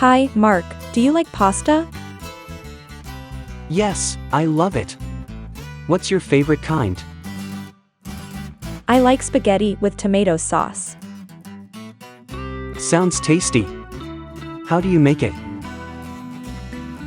Hi, Mark. Do you like pasta? Yes, I love it. What's your favorite kind? I like spaghetti with tomato sauce. Sounds tasty. How do you make it?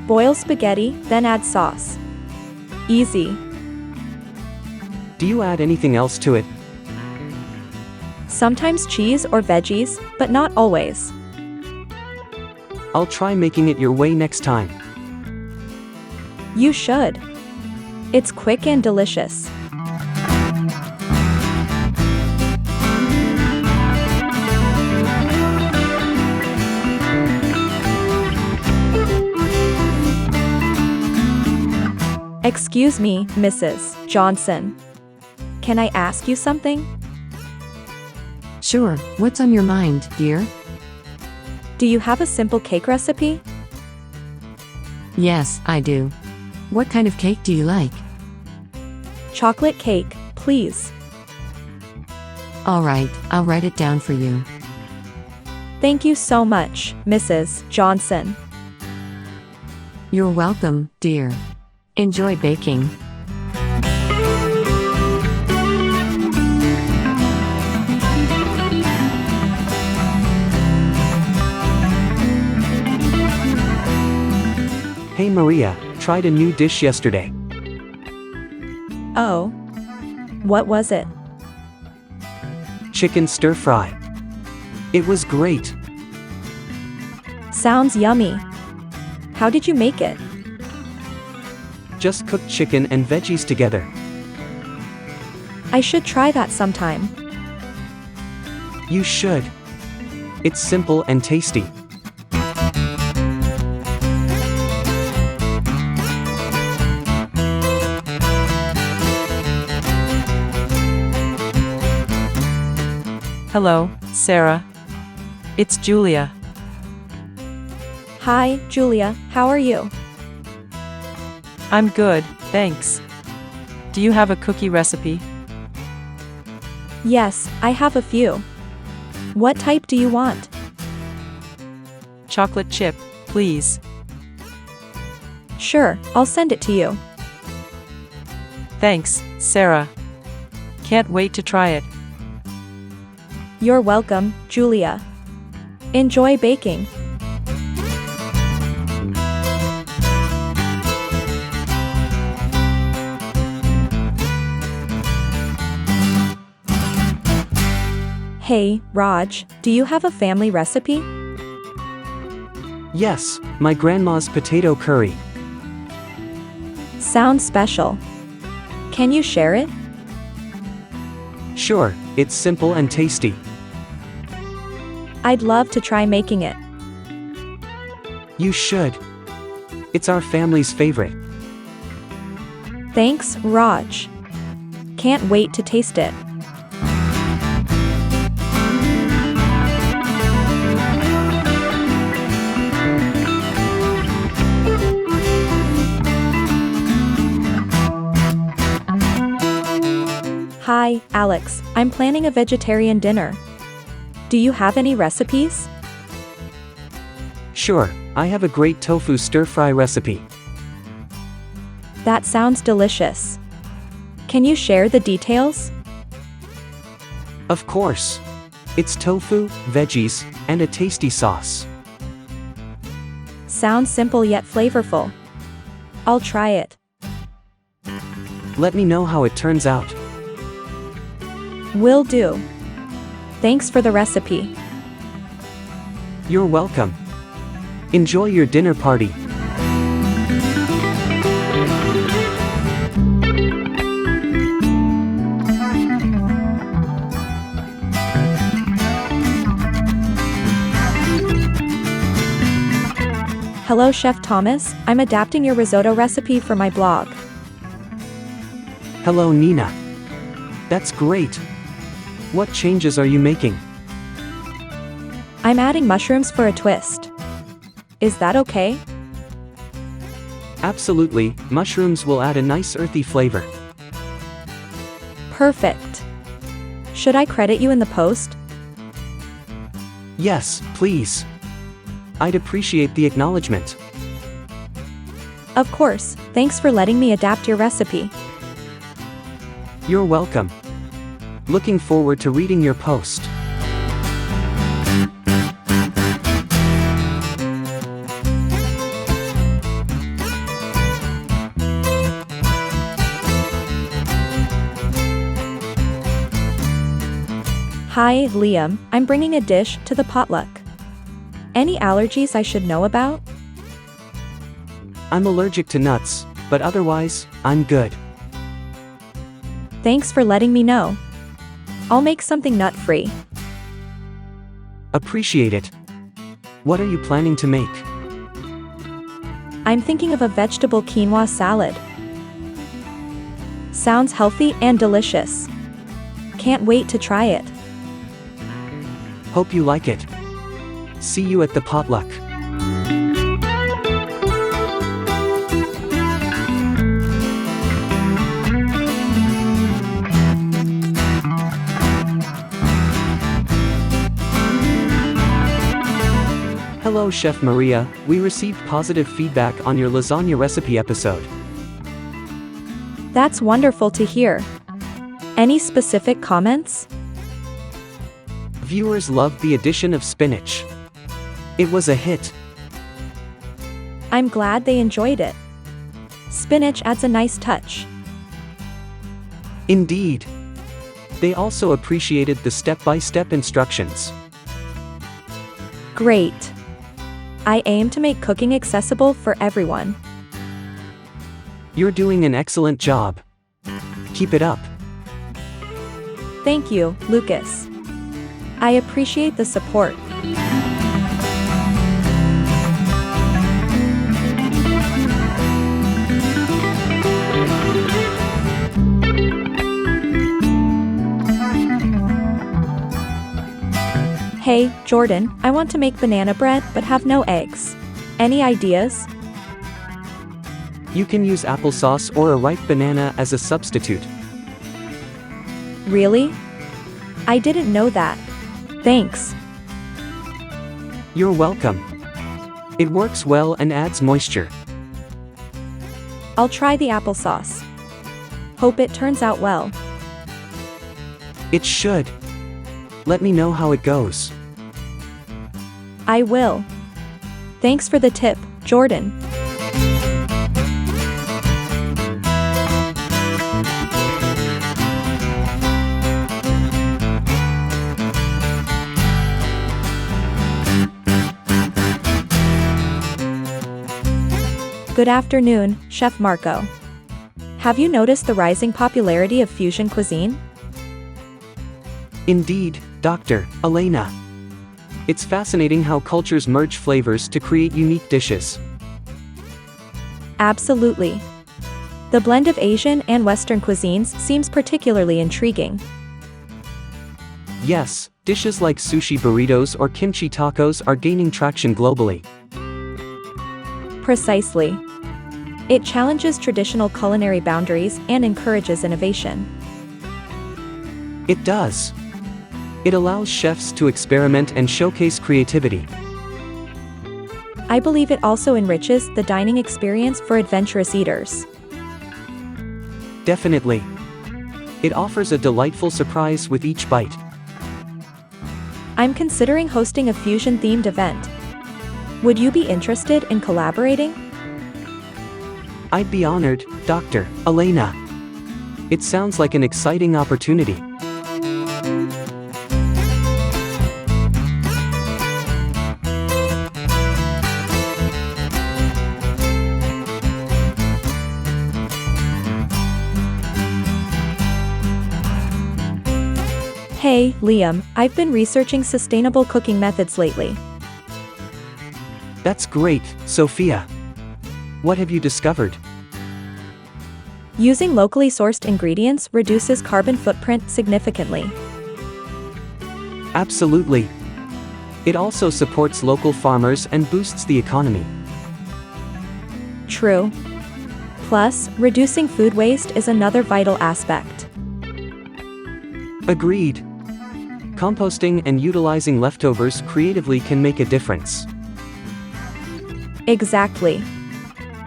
Boil spaghetti, then add sauce. Easy. Do you add anything else to it? Sometimes cheese or veggies, but not always. I'll try making it your way next time. You should. It's quick and delicious. Excuse me, Mrs. Johnson. Can I ask you something? Sure, what's on your mind, dear? Do you have a simple cake recipe? Yes, I do. What kind of cake do you like? Chocolate cake, please. Alright, I'll write it down for you. Thank you so much, Mrs. Johnson. You're welcome, dear. Enjoy baking. Hey Maria, tried a new dish yesterday. Oh. What was it? Chicken stir-fry. It was great. Sounds yummy. How did you make it? Just cooked chicken and veggies together. I should try that sometime. You should. It's simple and tasty. Hello, Sarah. It's Julia. Hi, Julia, how are you? I'm good, thanks. Do you have a cookie recipe? Yes, I have a few. What type do you want? Chocolate chip, please. Sure, I'll send it to you. Thanks, Sarah. Can't wait to try it. You're welcome, Julia. Enjoy baking. Hey, Raj, do you have a family recipe? Yes, my grandma's potato curry. Sounds special. Can you share it? Sure, it's simple and tasty. I'd love to try making it. You should. It's our family's favorite. Thanks, Raj. Can't wait to taste it. Hi, Alex. I'm planning a vegetarian dinner. Do you have any recipes? Sure, I have a great tofu stir-fry recipe. That sounds delicious. Can you share the details? Of course. It's tofu, veggies, and a tasty sauce. Sounds simple yet flavorful. I'll try it. Let me know how it turns out. Will do. Thanks for the recipe. You're welcome. Enjoy your dinner party. Hello, Chef Thomas. I'm adapting your risotto recipe for my blog. Hello, Nina. That's great. What changes are you making? I'm adding mushrooms for a twist. Is that okay? Absolutely, mushrooms will add a nice earthy flavor. Perfect. Should I credit you in the post? Yes, please. I'd appreciate the acknowledgement. Of course, thanks for letting me adapt your recipe. You're welcome. Looking forward to reading your post. Hi, Liam, I'm bringing a dish to the potluck. Any allergies I should know about? I'm allergic to nuts, but otherwise, I'm good. Thanks for letting me know. I'll make something nut-free. Appreciate it. What are you planning to make? I'm thinking of a vegetable quinoa salad. Sounds healthy and delicious. Can't wait to try it. Hope you like it. See you at the potluck. Hello Chef Maria, we received positive feedback on your lasagna recipe episode. That's wonderful to hear. Any specific comments? Viewers loved the addition of spinach. It was a hit. I'm glad they enjoyed it. Spinach adds a nice touch. Indeed. They also appreciated the step-by-step instructions. Great. I aim to make cooking accessible for everyone. You're doing an excellent job. Keep it up. Thank you, Lucas. I appreciate the support. Hey, Jordan, I want to make banana bread but have no eggs. Any ideas? You can use applesauce or a ripe banana as a substitute. Really? I didn't know that. Thanks. You're welcome. It works well and adds moisture. I'll try the applesauce. Hope it turns out well. It should. Let me know how it goes. I will. Thanks for the tip, Jordan. Good afternoon, Chef Marco. Have you noticed the rising popularity of fusion cuisine? Indeed, Dr. Elena. It's fascinating how cultures merge flavors to create unique dishes. Absolutely. The blend of Asian and Western cuisines seems particularly intriguing. Yes, dishes like sushi burritos or kimchi tacos are gaining traction globally. Precisely. It challenges traditional culinary boundaries and encourages innovation. It does. It allows chefs to experiment and showcase creativity. I believe it also enriches the dining experience for adventurous eaters. Definitely. It offers a delightful surprise with each bite. I'm considering hosting a fusion-themed event. Would you be interested in collaborating? I'd be honored, Dr. Elena. It sounds like an exciting opportunity. Hey, Liam, I've been researching sustainable cooking methods lately. That's great, Sophia. What have you discovered? Using locally sourced ingredients reduces carbon footprint significantly. Absolutely. It also supports local farmers and boosts the economy. True. Plus, reducing food waste is another vital aspect. Agreed. Composting and utilizing leftovers creatively can make a difference. Exactly.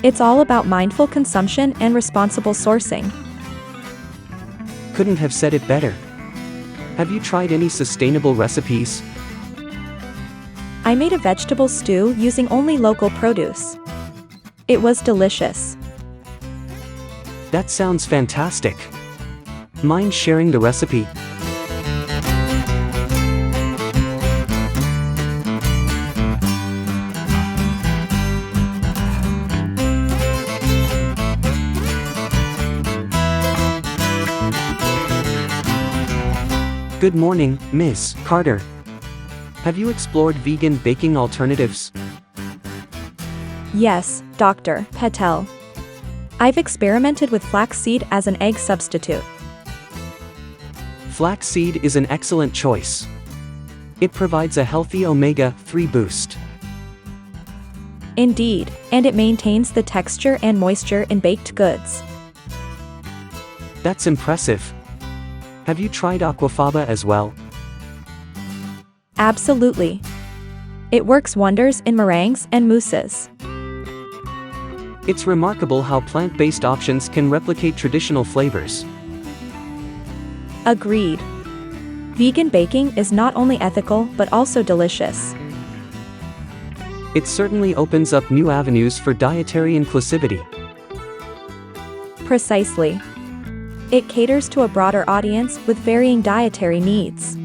It's all about mindful consumption and responsible sourcing. Couldn't have said it better. Have you tried any sustainable recipes? I made a vegetable stew using only local produce. It was delicious. That sounds fantastic. Mind sharing the recipe? Good morning, Ms. Carter. Have you explored vegan baking alternatives? Yes, Dr. Patel. I've experimented with flaxseed as an egg substitute. Flaxseed is an excellent choice. It provides a healthy omega-3 boost. Indeed, and it maintains the texture and moisture in baked goods. That's impressive. Have you tried aquafaba as well? Absolutely. It works wonders in meringues and mousses. It's remarkable how plant-based options can replicate traditional flavors. Agreed. Vegan baking is not only ethical but also delicious. It certainly opens up new avenues for dietary inclusivity. Precisely. It caters to a broader audience with varying dietary needs.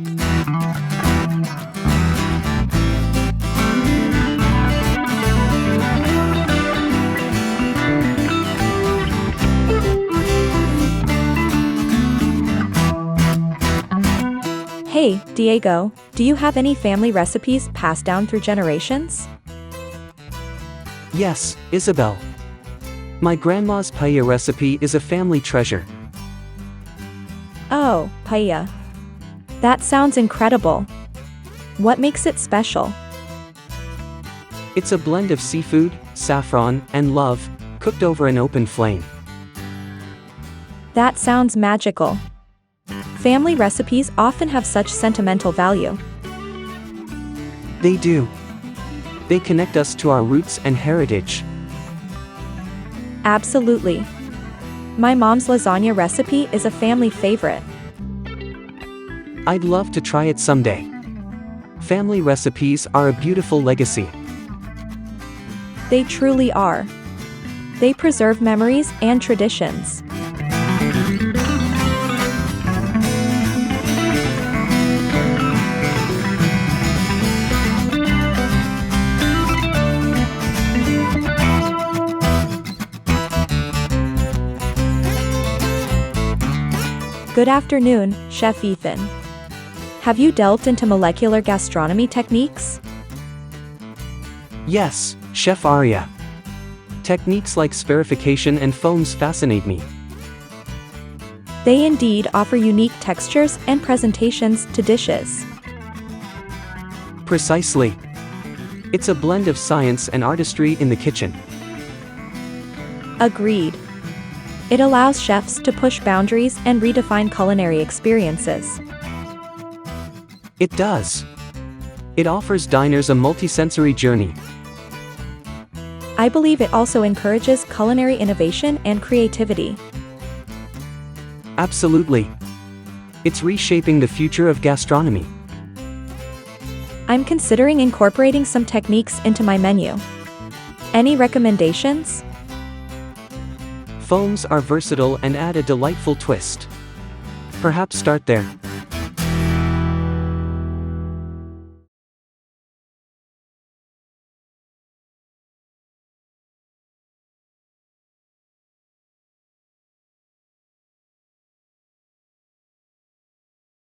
Hey, Diego, do you have any family recipes passed down through generations? Yes, Isabel. My grandma's paella recipe is a family treasure. Oh, paella. That sounds incredible. What makes it special? It's a blend of seafood, saffron, and love, cooked over an open flame. That sounds magical. Family recipes often have such sentimental value. They do. They connect us to our roots and heritage. Absolutely. My mom's lasagna recipe is a family favorite. I'd love to try it someday. Family recipes are a beautiful legacy. They truly are. They preserve memories and traditions. Good afternoon, Chef Ethan. Have you delved into molecular gastronomy techniques? Yes, Chef Arya. Techniques like spherification and foams fascinate me. They indeed offer unique textures and presentations to dishes. Precisely. It's a blend of science and artistry in the kitchen. Agreed. It allows chefs to push boundaries and redefine culinary experiences. It does. It offers diners a multisensory journey. I believe it also encourages culinary innovation and creativity. Absolutely. It's reshaping the future of gastronomy. I'm considering incorporating some techniques into my menu. Any recommendations? Foams are versatile and add a delightful twist. Perhaps start there.